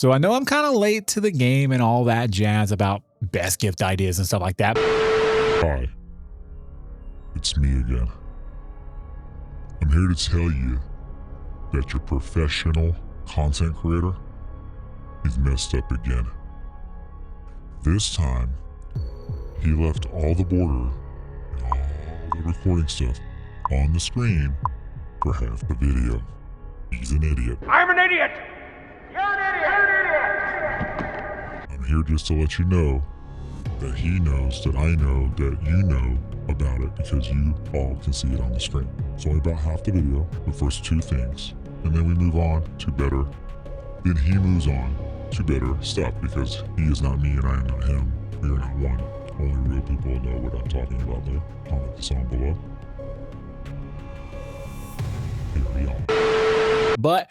So I know I'm kind of late to the game and all that jazz about best gift ideas and stuff like that. Hi, it's me again. I'm here to tell you that your professional content creator is messed up again. This time, he left all the border and all the recording stuff on the screen for half the video. He's an idiot. I'm an idiot! You're an idiot! I'm here just to let you know that he knows that I know that you know about it because you all can see it on the screen. It's only about half the video, the first two things, and then we move on to better. Then he moves on to better stuff because he is not me and I am not him. We are not one. Only real people know what I'm talking about there. Comment the song below. Here we are. But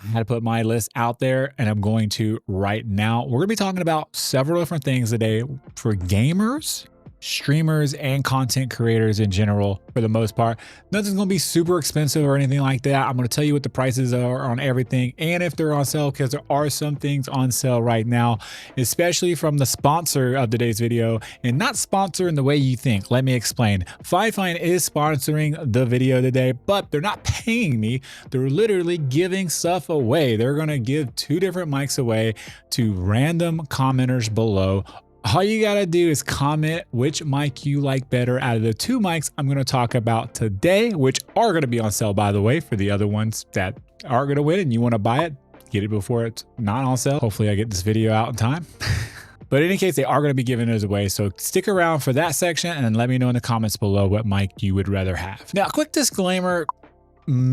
I had to put my list out there, and I'm going to right now. We're going to be talking about several different things today for gamers, streamers, and content creators in general. For the most part, nothing's going to be super expensive or anything like that. I'm going to tell you what the prices are on everything and if they're on sale, because there are some things on sale right now, especially from the sponsor of today's video, and not sponsor in the way you think. Let me explain. Fine is sponsoring the video today, but they're not paying me. They're literally giving stuff away. They're going to give 2 different mics away to random commenters below. All you gotta do is comment which mic you like better out of the 2 mics I'm gonna talk about today, which are gonna be on sale, by the way, for the other ones that are gonna win and you wanna buy it, get it before it's not on sale. Hopefully I get this video out in time. But in any case, they are gonna be giving those away. So stick around for that section and let me know in the comments below what mic you would rather have. Now, quick disclaimer,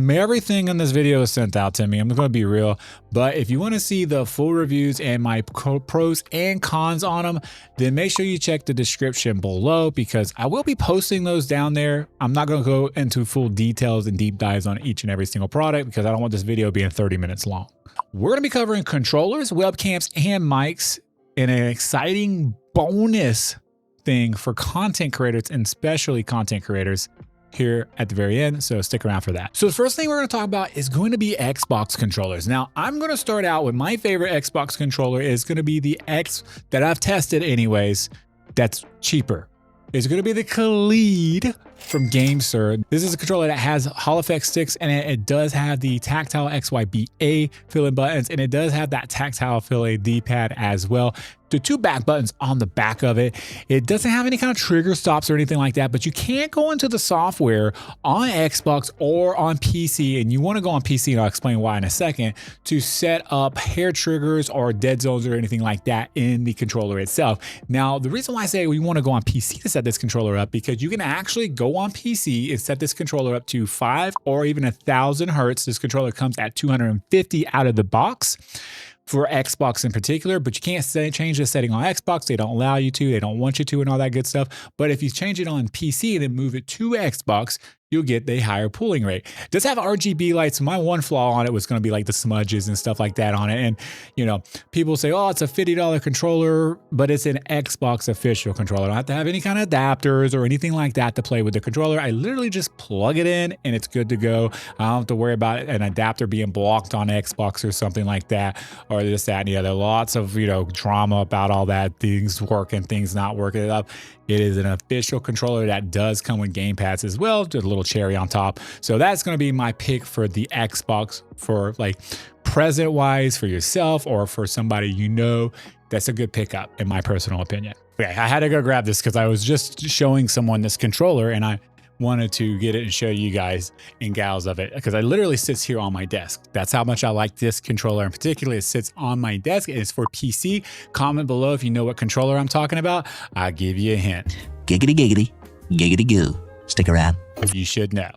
everything in this video is sent out to me. I'm going to be real, but if you want to see the full reviews and my pros and cons on them, then make sure you check the description below because I will be posting those down there. I'm not going to go into full details and deep dives on each and every single product because I don't want this video being 30 minutes long. We're going to be covering controllers, webcams, and mics in an exciting bonus thing for content creators and especially content creators here at the very end, so stick around for that. So the first thing we're going to talk about is going to be Xbox controllers. Now, I'm going to start out with my favorite Xbox controller is going to be the X that I've tested anyways, that's cheaper. It's going to be the Khalid from GameSir. This is a controller that has Hall effect sticks and it does have the tactile XYBA fill-in buttons, and it does have that tactile fill-in D-pad as well. The 2 back buttons on the back of it. It doesn't have any kind of trigger stops or anything like that, but you can't go into the software on Xbox or on PC, and you want to go on PC, and I'll explain why in a second, to set up hair triggers or dead zones or anything like that in the controller itself. Now, the reason why I say we want to go on PC to set this controller up, because you can actually go on PC and set this controller up to 5 or even 1,000 hertz. This controller comes at 250 out of the box for Xbox in particular, but you can't change the setting on Xbox. They don't allow you to, they don't want you to, and all that good stuff. But if you change it on PC and then move it to Xbox, you'll get a higher pooling rate. It does have RGB lights. My one flaw on it was going to be like the smudges and stuff like that on it. And, you know, people say, oh, it's a $50 controller, but it's an Xbox official controller. I don't have to have any kind of adapters or anything like that to play with the controller. I literally just plug it in and it's good to go. I don't have to worry about an adapter being blocked on Xbox or something like that, or this, that, and the other. Lots of, drama about all that, things working, things not working up. It is an official controller that does come with Game Pass as well, just a little cherry on top. So that's going to be my pick for the Xbox for like present wise for yourself or for somebody that's a good pickup in my personal opinion. Okay, I had to go grab this because I was just showing someone this controller and I wanted to get it and show you guys and gals of it because it literally sits here on my desk. That's how much I like this controller in particular. It sits on my desk. It's for PC. Comment below if you know what controller I'm talking about. I'll give you a hint. Giggity giggity, giggity goo. Stick around. You should know.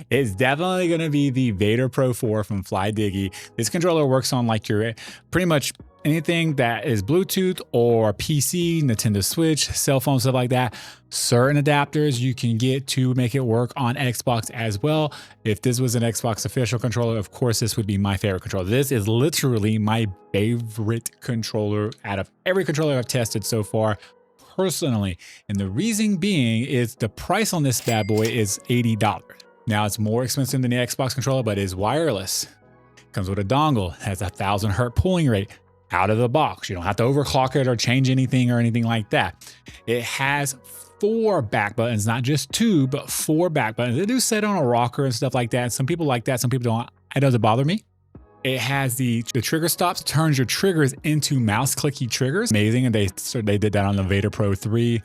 It's definitely going to be the Vader Pro 4 from FlyDiggy. This controller works on like your pretty much anything that is Bluetooth or PC, Nintendo Switch, cell phone, stuff like that. Certain adapters you can get to make it work on Xbox as well. If this was an Xbox official controller, of course, this would be my favorite controller. This is literally my favorite controller out of every controller I've tested so far, personally. And the reason being is the price on this bad boy is $80. Now it's more expensive than the Xbox controller, but it is wireless. Comes with a dongle, has a 1000 hertz pulling rate out of the box. You don't have to overclock it or change anything or anything like that. It has 4 back buttons, not just 2, but 4 back buttons. They do set on a rocker and stuff like that. Some people like that, some people don't. It doesn't bother me. It has the trigger stops, turns your triggers into mouse clicky triggers. Amazing. And they did that on the Vader Pro 3.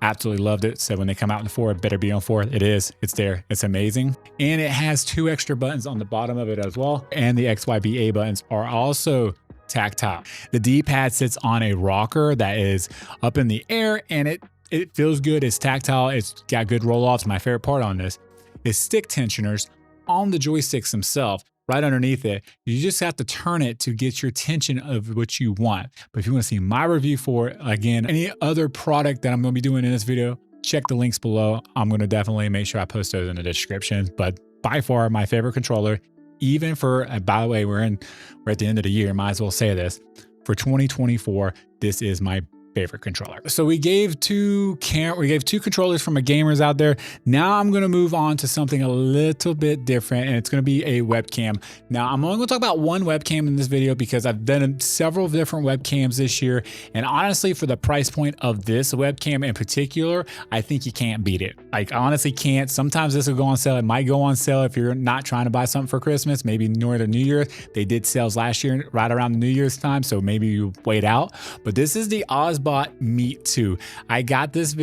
Absolutely loved it. So when they come out in 4, it better be on 4. It is. It's there. It's amazing. And it has 2 extra buttons on the bottom of it as well. And the XYBA buttons are also tactile. The D-pad sits on a rocker that is up in the air, and it feels good. It's tactile. It's got good roll-offs. My favorite part on this is stick tensioners on the joysticks themselves. Right underneath it, you just have to turn it to get your tension of what you want. But if you want to see my review for it, again, any other product that I'm going to be doing in this video, check the links below. I'm going to definitely make sure I post those in the description. But by far, my favorite controller, even for, by the way, we're at the end of the year, might as well say this, for 2024, this is my favorite controller. So we gave two controllers from a gamers out there. Now I'm going to move on to something a little bit different, and it's going to be a webcam. Now I'm only going to talk about one webcam in this video because I've done several different webcams this year, and honestly, for the price point of this webcam in particular, I think you can't beat it. Like, I honestly can't. Sometimes this will go on sale. It might go on sale if you're not trying to buy something for Christmas, maybe near the New Year. They did sales last year right around the New Year's time, so maybe you wait out. But this is the Osbot Meet 2. I got this.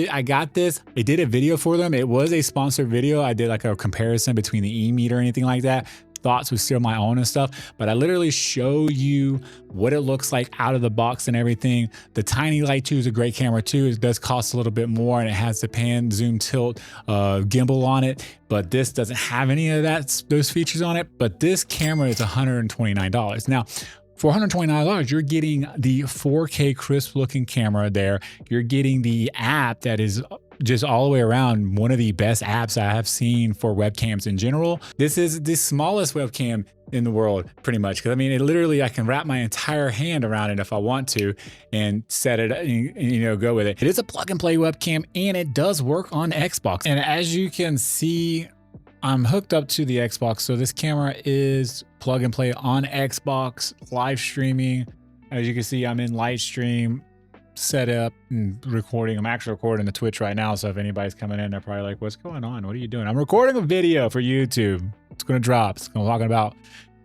I did a video for them. It was a sponsored video. I did like a comparison between the E-Meet or anything like that. Thoughts was still my own and stuff, but I literally show you what it looks like out of the box and everything. The Tiny Light 2 is a great camera too. It does cost a little bit more, and it has the pan, zoom, tilt, gimbal on it, but this doesn't have any of those features on it. But this camera is $129. Now, for $129, you're getting the 4K crisp looking camera there. You're getting the app that is just all the way around one of the best apps I have seen for webcams in general. This is the smallest webcam in the world, pretty much. Because I mean, I can wrap my entire hand around it if I want to and set it, and go with it. It is a plug and play webcam, and it does work on Xbox. And as you can see, I'm hooked up to the Xbox, so this camera is plug and play on Xbox, live streaming. As you can see, I'm in live stream setup and recording. I'm actually recording the Twitch right now, so if anybody's coming in, they're probably like, what's going on? What are you doing? I'm recording a video for YouTube. It's going to drop. It's going to be talking about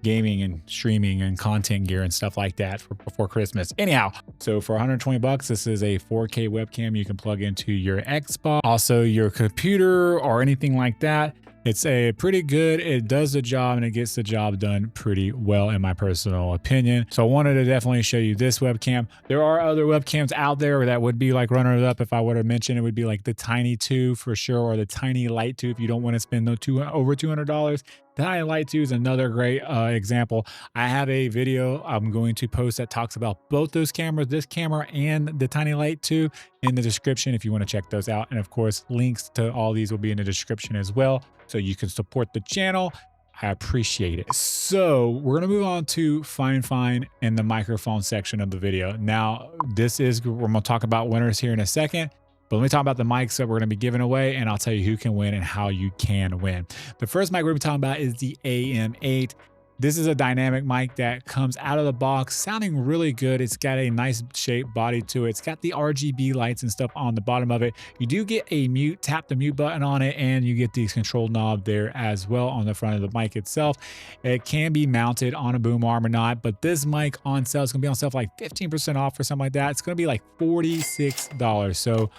gaming and streaming and content gear and stuff like that before Christmas. Anyhow, so for 120 bucks, this is a 4K webcam you can plug into your Xbox, also your computer or anything like that. It's a pretty good, it does the job, and it gets the job done pretty well in my personal opinion. So I wanted to definitely show you this webcam. There are other webcams out there that would be like runners up. If I would have mentioned, it would be like the Tiny 2 for sure, or the Tiny Light 2 if you don't want to spend over $200. The Tiny Light 2 is another great example. I have a video I'm going to post that talks about both those cameras, this camera and the Tiny Light 2, in the description if you want to check those out. And of course, links to all these will be in the description as well, so you can support the channel. I appreciate it. So we're going to move on to Fine in the microphone section of the video. Now, we're going to talk about winners here in a second. But let me talk about the mics that we're going to be giving away, and I'll tell you who can win and how you can win. The first mic we're going to be talking about is the AM8. This is a dynamic mic that comes out of the box sounding really good. It's got a nice shaped body to it. It's got the RGB lights and stuff on the bottom of it. You do get a tap the mute button on it, and you get the control knob there as well on the front of the mic itself. It can be mounted on a boom arm or not, but this mic on sale is going to be on sale for like 15% off or something like that. It's going to be like $46. So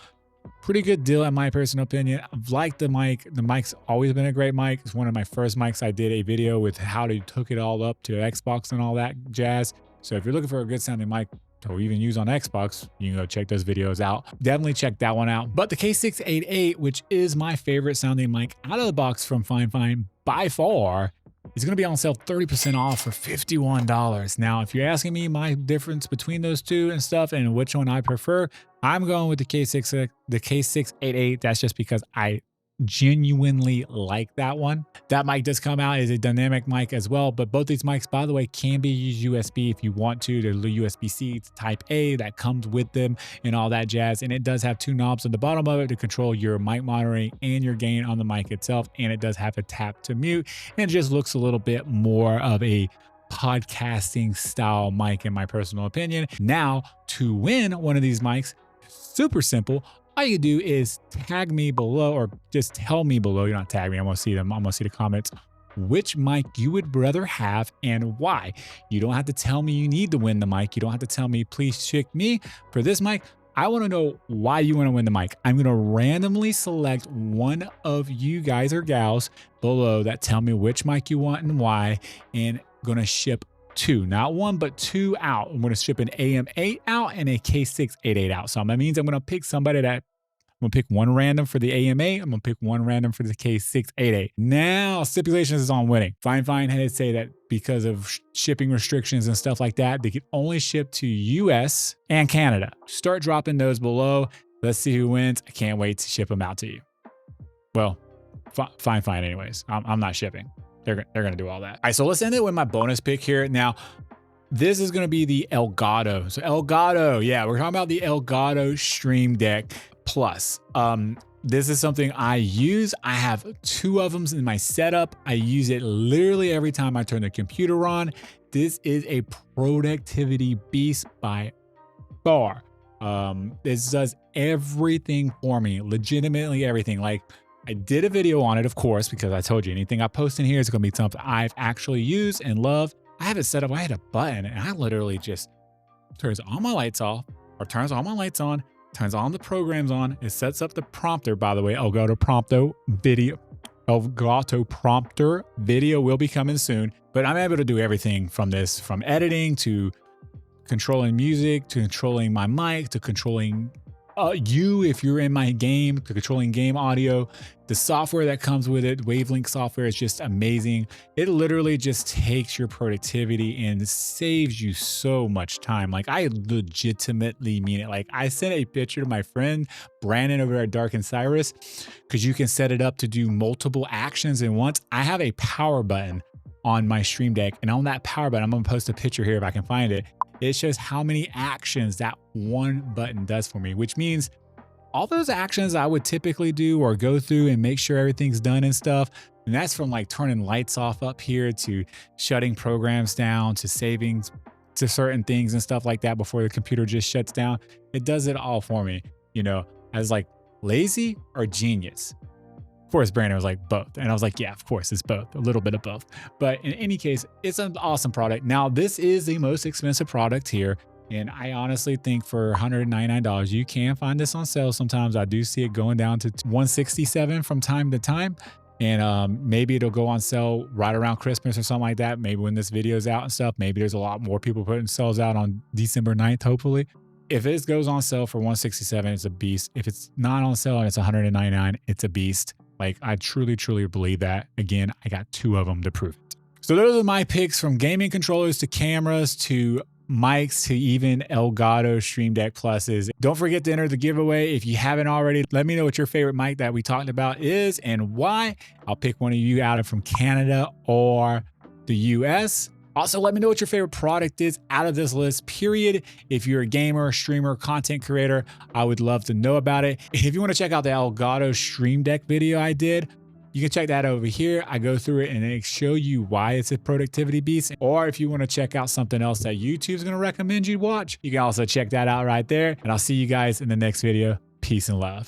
pretty good deal in my personal opinion. I've liked the mic. The mic's always been a great mic. It's one of my first mics. I did a video with how to hook it all up to Xbox and all that jazz. So if you're looking for a good sounding mic to even use on Xbox, you can go check those videos out. Definitely check that one out. But the K688, which is my favorite sounding mic out of the box from Fine by far, is going to be on sale 30% off for $51. Now, if you're asking me my difference between those two and stuff and which one I prefer, I'm going with the K688. That's just because I genuinely like that one. That mic does come out as a dynamic mic as well, but both these mics, by the way, can be used USB if you want to. There's the USB-C to Type A that comes with them and all that jazz, and it does have 2 knobs on the bottom of it to control your mic monitoring and your gain on the mic itself, and it does have a tap to mute, and it just looks a little bit more of a podcasting style mic in my personal opinion. Now, to win one of these mics, super simple. All you do is tag me below, or just tell me below. You're not tag me. I'm gonna see them. I'm gonna see the comments. Which mic you would rather have and why. You don't have to tell me you need to win the mic. You don't have to tell me, please pick me for this mic. I want to know why you want to win the mic. I'm going to randomly select one of you guys or gals below that tell me which mic you want and why, and going to ship two, not one, but two out. I'm going to ship an AM8 out and a K688 out. So that means I'm going to pick somebody that I'm going to pick one random for the AM8. I'm going to pick one random for the K688. Now, stipulations is on winning. Fine had say that because of shipping restrictions and stuff like that, they can only ship to US and Canada. Start dropping those below. Let's see who wins. I can't wait to ship them out to you. Well, fine anyways. I'm not shipping. They're going to do all that. All right, so let's end it with my bonus pick here. Now, this is going to be the Elgato. So Elgato, yeah, we're talking about the Elgato Stream Deck Plus. This is something I use. I have two of them in my setup. I use it literally every time I turn the computer on. This is a productivity beast by far. This does everything for me, legitimately everything. Like, I did a video on it, of course, because I told you anything I post in here is going to be something I've actually used and loved. I have it set up. I had a button and I literally just turns all my lights off, or turns all my lights on, turns all the programs on. It sets up the prompter, by the way. Elgato prompter video will be coming soon. But I'm able to do everything from this, from editing to controlling music, to controlling my mic, to controlling you if you're in my game, to controlling game audio. The software that comes with it, Wavelength software, is just amazing. It literally just takes your productivity and saves you so much time. Like, I legitimately mean it. Like, I sent a picture to my friend Brandon over at Dark and Cyrus, because you can set it up to do multiple actions at once. I have a power button on my Stream Deck, and on that power button, I'm gonna post a picture here if I can find it. It shows how many actions that one button does for me, which means all those actions I would typically do or go through and make sure everything's done and stuff. And that's from like turning lights off up here to shutting programs down to saving to certain things and stuff like that before the computer just shuts down. It does it all for me, you know, as like lazy or genius. Of course, Brandon was like both. And I was like, yeah, of course, it's both, a little bit of both. But in any case, it's an awesome product. Now, this is the most expensive product here. And I honestly think for $199, you can find this on sale. Sometimes I do see it going down to $167 from time to time. And maybe it'll go on sale right around Christmas or something like that. Maybe when this video's out and stuff, maybe there's a lot more people putting sales out on December 9th, hopefully. If it goes on sale for $167, it's a beast. If it's not on sale and it's $199, it's a beast. Like, I truly believe that. Again, I got two of them to prove it. So those are my picks, from gaming controllers to cameras to mics to even Elgato Stream Deck Pluses. Don't forget to enter the giveaway. If you haven't already, let me know what your favorite mic that we talked about is and why. I'll pick one of you out from Canada or the US. Also, let me know what your favorite product is out of this list, period. If you're a gamer, streamer, content creator, I would love to know about it. If you want to check out the Elgato Stream Deck video I did, you can check that over here. I go through it and I show you why it's a productivity beast. Or if you want to check out something else that YouTube's going to recommend you watch, you can also check that out right there. And I'll see you guys in the next video. Peace and love.